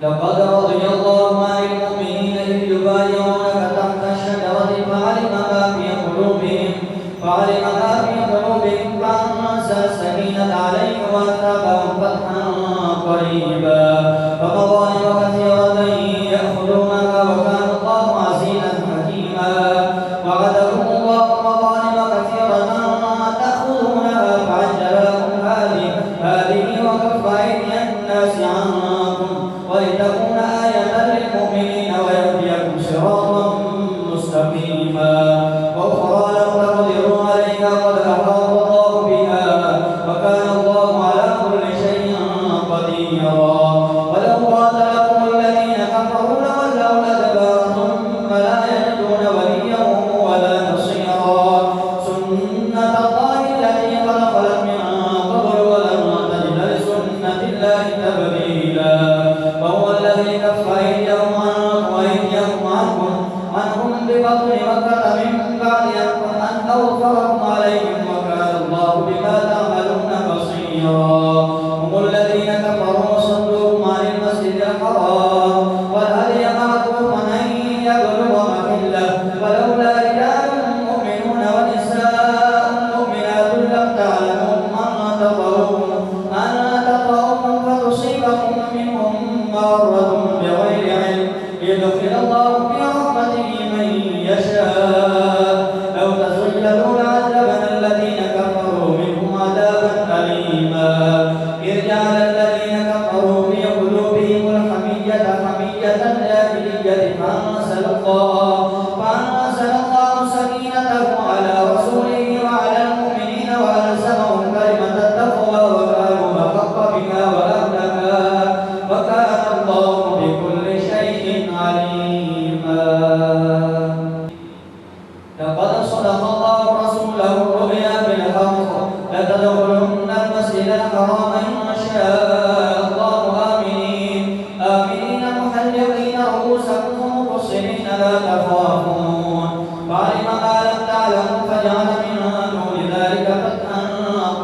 لقد رضي الله عن المؤمنين إذ يبايعونك تحت الشجرة فعلم ما في قلوبهم فأنزل السكينة عليهم وأثابهم فتحا قريبا ومغانم كثيرة يأخذونها وكان الله عزيزا حكيما وعدكم الله مغانم كثيرة تأخذونها فعجل لكم هذه وكف أيدي الناس عنكم ولتكون آية للمؤمنين ويهديكم صراطا مستقيما وأخرى لم تقدروا عليها قد أحاط الله بها وكان الله على كل شيء قديرا ولو قاتلكم الذين كفروا لولوا الأدبار ثم لا يجدون وليا ولا نصيرا سنة الله التي قد خلت من قبل ولن تجد لسنة الله تبديلا وهو الذي كف أيديهم عنكم وأيديكم عنكم ببطن مكة من بعد أن أوفركم عليهم وكان الله بما تعملون بصيرا هم الذين كفروا وصدوكم عن المسجد الحرام والهدي معكوفا أن يبلغ محله ولولا رجال مؤمنون ونساء مؤمنات لم تعلموهم أن تطؤوهم فتصيبكم منهم معرة بغير علم ليدخل الله في رحمته من يشاء لو تزيلوا لعذبنا الذين كفروا منهم عذابا أليما إذ جعل الذين كفروا في قلوبهم الحمية حمية الجاهلية فأنزل الله سكينته على رسوله وعلى المؤمنين وألزمهم كلمة التقوى وكانوا أحق بها وأهلها وكان الله بكل شيء عليما لقد صدق الله رسوله الرؤيا بالحق لتدخلن المسجد الحرام إن شاء الله آمنين محلقين رؤوسكم ومقصرين لا تخافون فعلم ما لم تعلموا فجعل من دون ذلك فتحا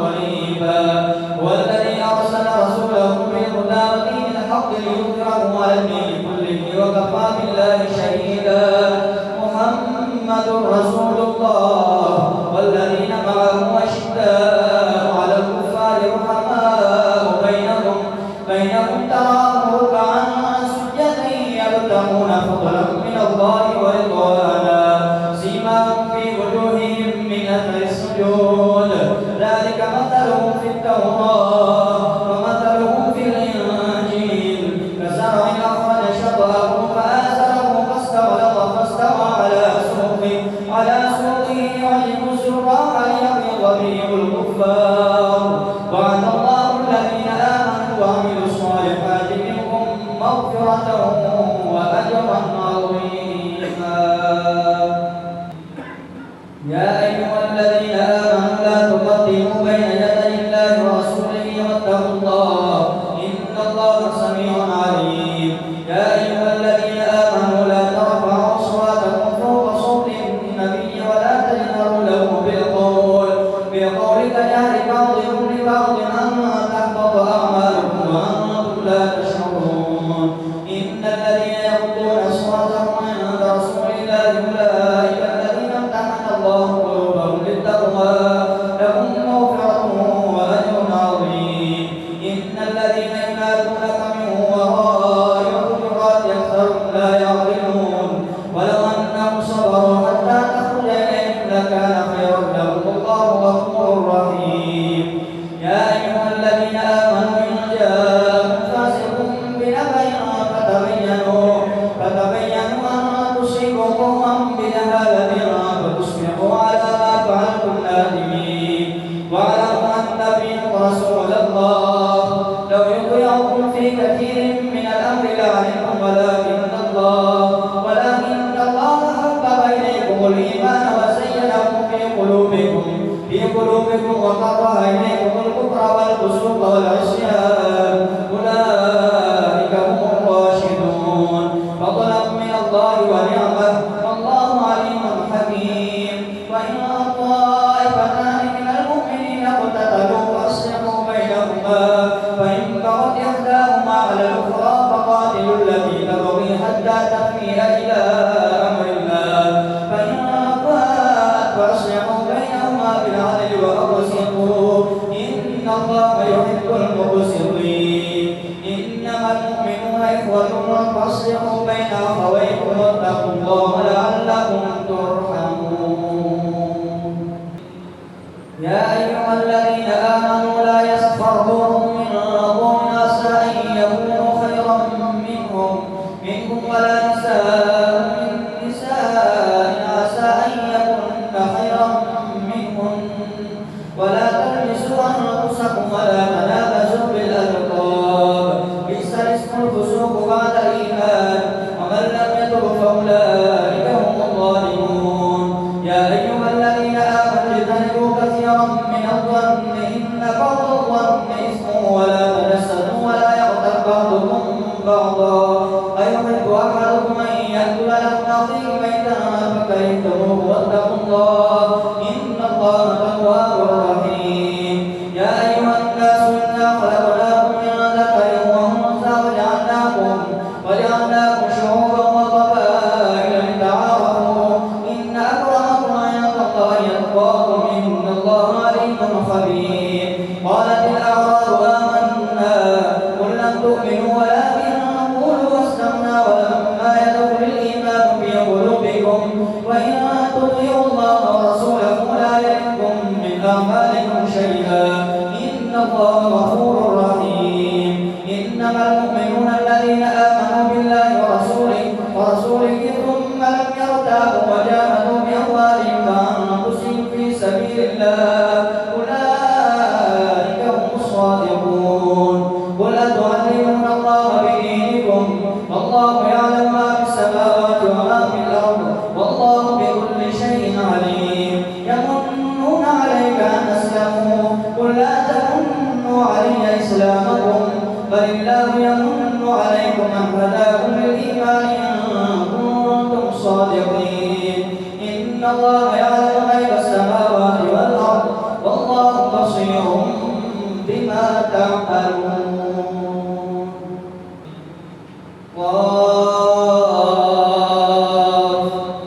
قريبا والذي أرسل رسوله بالهدى ودين الحق ليظهره على الدين كله وكفى بالله شهيدا محمد رسول الله والذين معه أشداء على الكفار رحماء بينهم تراهم ركعا سجدا يبتغون فضلا من الله ورضوانا سيماهم في وجوههم من أثر السجود ذلك مثلهم في التوراة ومثلهم في الإنجيل كزرع أخرج شطأه فآزره فاستوى على سوقه يعجب الزراع ليغيظ بهم الكفار وعد الله الذين آمنوا وعملوا الصالحات منهم مغفرة وأجرا عظيما يا أيها الذين آمنوا لا تقدموا بين يدي الله ورسوله واتقوا الله إن الله سميع عليم يا أيها الذين آمنوا لا ترفعوا أصواتكم فوق صوت النبي ولا تجهروا له بالقول كجهر بعضكم لبعض أن تحبط أعمالكم وأنتم لا تشعرون إن الذين يغضون أصواتهم عند رسول الله أولئك الذين امتحن الله قلوبهم للتقوى لهم مغفرة وأجر عظيم إن الذين ينادونك من وراء الحجرات أكثرهم لا يعقلون ولو أنهم صبروا حتى تخرج إليهم لكان خيرا لهم الله غفور رحيم يا أيها الذين آمنوا إن جاءكم فاسق بنبأ فتبينوا أن تصيبوا قوما بجهالة فتصبحوا على ما فعلتم نادمين واعلموا أن فيكم رسول الله لو يطيعكم في كثير من الأمر لعنتم ولكن الله حبب إليكم الإيمان وزينه في قلوبكم وكره إليكم الكفر والفسوق والعصيان أولئك هم الراشدون فضلا من الله ونعمة والله عليم حكيم وإن طائفتان من المؤمنين اقتتلوا فأصلحوا بينهما فإن بغت إحداهما على الأخرى فقاتلوا إخوة فأصلحوا بين أخويكم واتقوا الله لعلكم ترحمون. يا أيها الذين آمنوا لا يسخر قوم من قوم عسى أن يكونوا خيرا منهم ولا نساء من نساء عسى أن يكن خيرا منهن ولا تلمسوا أنفسكم ولا تنابزوا بالألقاب بئس الاسم الفسوق بعد الإيمان ومن لم يتب فأولئك هم الظالمون. يا أيها الذين آمنوا اجتنبوا كثيرا من الظن إن بعض الظن إثم ولا تجسسوا ولا يغتب بعضكم بعضا أيحب أحدكم أن يأكل لحم أخيه ميتا فكرهتموه واتقوا الله إن الله تواب رحيم. يا أيها الناس إنا خلقناكم من ذكر وأنثى وجعلناكم شعوبا وقبائل لتعارفوا إن أكرمكم عند الله يتقاكم إن الله عليم خبير. قالت الأعراب آمنا قل لم تؤمنوا ولكن قولوا أسلمنا ولما يدخل الإيمان في قلوبكم وإن تطيعوا الله ورسوله لا يلدكم من أعمالكم شيئا إن الله غفور رحيم. إنما المؤمنون الذين آمنوا بالله ورسوله ثم لم يرتابوا وجاهدوا بأموالهم وأنفسهم في سبيل الله أولئك هم الصادقون. قل أتعلمون الله بدينكم والله يعلم ما في السماوات وما في الأرض والله بكل شيء عليم. يمنون عليك أن أسلموا قل لا تمنوا علي إسلامكم بل الله يمن عليكم أن هداكم للإيمان إن كنتم صادقين. إن الله يعلم غيب السماوات والأرض والله بصير بما تعملون.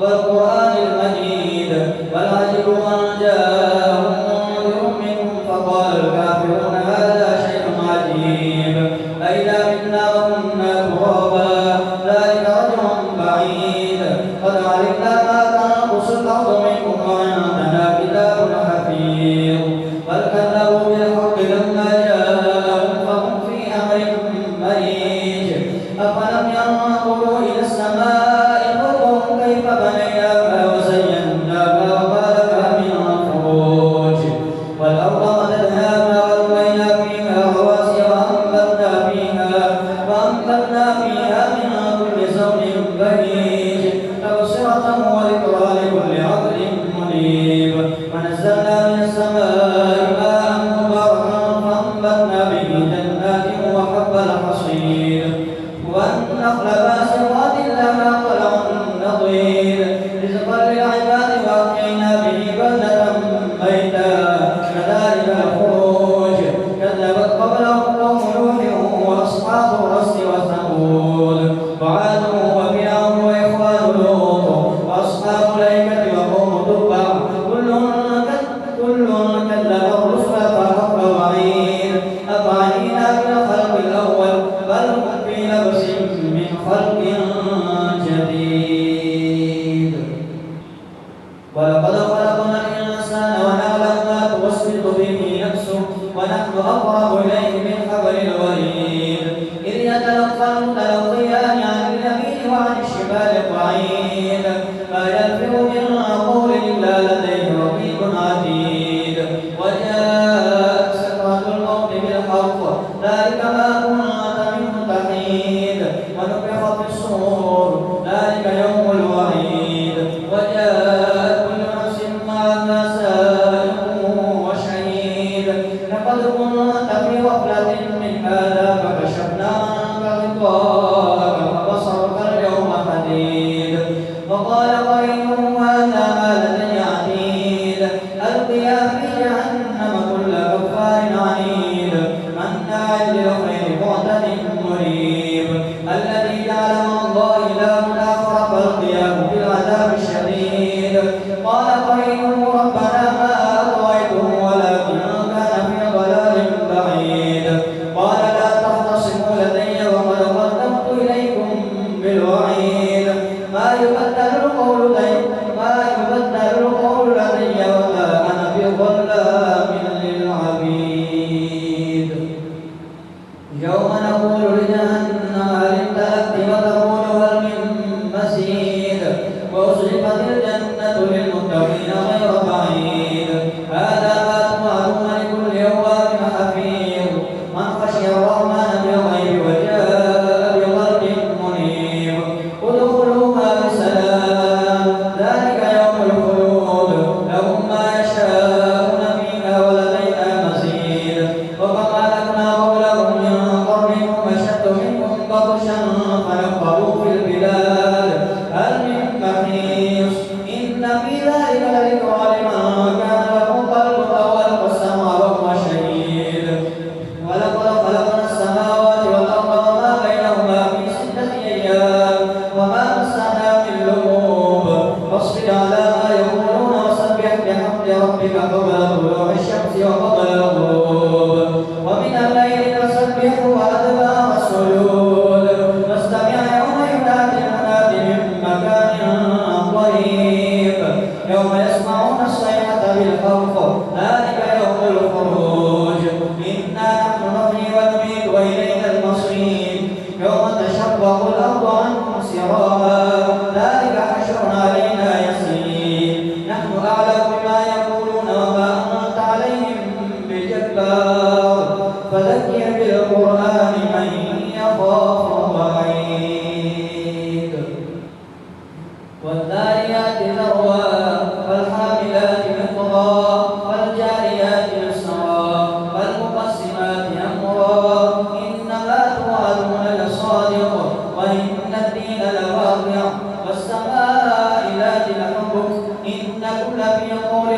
والقرآن المجيد بل عجبوا أن جاءهم منذر منهم فقال الكافرون هذا شيء عجيب أئذا متنا وكنا ترابا ذلك رجع بعيد قد علمنا ما تنقص الأرض منكم وعندنا كتاب حفيظ بل كذبوا بالحق لما جاءهم فهم في أمر مريج. أفلم ينظروا إلى السماء فوقهم كيف بنيناها وزيناها وما لها من فروج والأرض مددناها وألقينا فيها رواسي وأنبتنا فيها من كل زوج بهيج تبصرة وذكرى لكل عبد منيب. ونزلنا من السماء ماء مباركا فأنبتنا به جنات وحب الحصيد والنخل باسقات لها طلع نضيد رزقا للعباد وأحيينا به بلدة ميتا كذلك الخروج كذبت قبلهم قوم نوح وأصحاب الرس وثمود وعاد وفرعون وإخوان لوط وأصحاب الأيكة وقوم تبع كل كذب الرسل فحق وعيد. أفعينا بالخلق الأول بل هم في لبس من خلق جديد. ولقد خلقنا الإنسان ونعلم ما توسوس به نفسه ونحن أقرب إليه من حبل الوريد إذ يتلقى المتلقيان عن اليمين وعن الشمال قعيد ما يلفظ من قول إلا لديه رقيب عتيد. وجاءت سكرة الموت بالحق ذلك ما كنت منه تحيد ونفخ في الصور ذلك يوم الوعيد. وجاءت كل نفس معها سائق وشهيد لقد كنت في غفلة من هذا فكشفنا عنك غطاءك فبصرك اليوم حديد. بطشا فنقبوا في البلاد هل من محيص إن في ذلك لذكرى لمن كان له قلب أو ألقى السمع وهو شهيد ولقد خلقنا السماوات والأرض وما بينهما في 6 أيام وما مسنا من لغوب فاصبر على ما يقولون وسبح بحمد ربك قبل طلوع الشمس وقبل الغروب ومن الليل فسبحه وأدبار السجود واستمع يوم ينادي المناد من مكان قريب يوم يسمعون الصيحة بالخوف ذلك يوم الخروج إنا نحن نحيي ونميت وإلينا المصير يوم تشقق الأرض عنهم سراعا ذلك حشر علينا يسير نحن أعلم بما يقولون وما أنت عليهم بجبار فذكر بالقرآن من يخاف وعيد والذاريات ذروا فالحاملات وقرا فالجاريات يسرا فالمقسمات أمرا إنما توعدون لصادق وإن الدين لواقع والسماء ذات الحبك إنكم لفي قول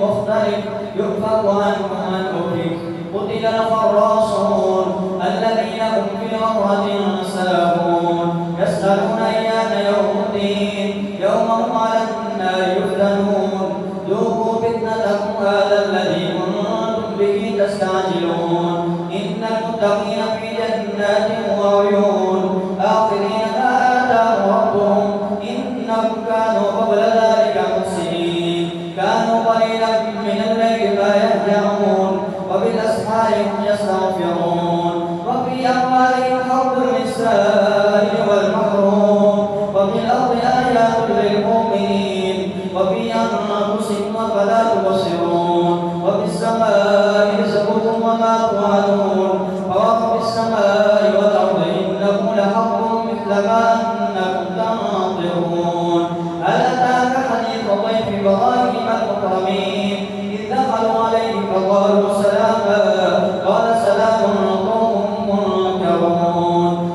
مختلف يؤفك عنه من أفك قتل الخراصون الذين هم في غمرة ساهون يسألون أيان يوم الدين يوم هم على النار يفتنون ذوقوا فتنتكم هذا الذي كنتم به تستعجلون إن المتقين في جنات وعيون آخرين ما آتاهم ربهم إنهم كانوا قبل ذلك محسنين كانوا قليلا من الليل ما يهجعون وبالأسحار هم يستغفرون وفي أموالهم حق للسائل والمحروم وفي الأرض آيات للمؤمنين وفي أنفسكم أفلا تبصرون وفي السماء رزقكم وما توعدون ورب السماء والأرض إنه لحق مثل ما أنكم تنطقون هل أتاك حديث ضيف إبراهيم المكرمين إذ دخلوا عليه فقالوا سلاما قال سلام قوم منكرون